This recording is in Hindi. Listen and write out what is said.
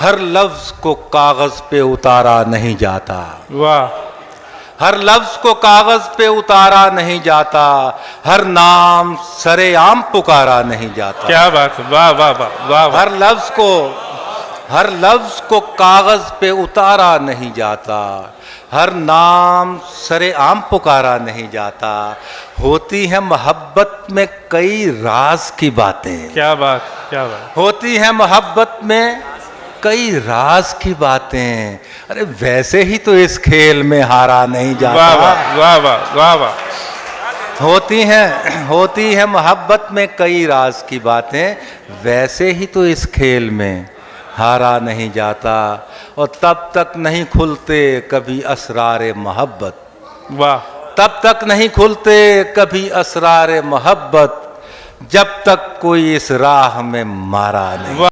हर लफ्ज को कागज पे उतारा नहीं जाता। वाह, हर लफ्ज को कागज पे उतारा नहीं जाता, हर नाम सरेआम पुकारा नहीं जाता। क्या बात है, वाह वाह वाह वाह वाह। हर लफ्ज को कागज पे उतारा नहीं जाता, हर नाम सरेआम पुकारा नहीं जाता। होती है मोहब्बत में कई राज की बातें। क्या बात, क्या बात। होती है मोहब्बत में कई राज की बातें। अरे वैसे ही तो इस खेल में हारा नहीं जाता। वाह वाह वाह वाह वाह वाह। होती है मोहब्बत में कई राज की बातें, वैसे ही तो इस खेल में हारा नहीं जाता। और तब तक नहीं खुलते कभी असरारे मोहब्बत। वाह, तब तक नहीं खुलते कभी असरारे मोहब्बत, जब तक कोई इस राह में मारा नहीं।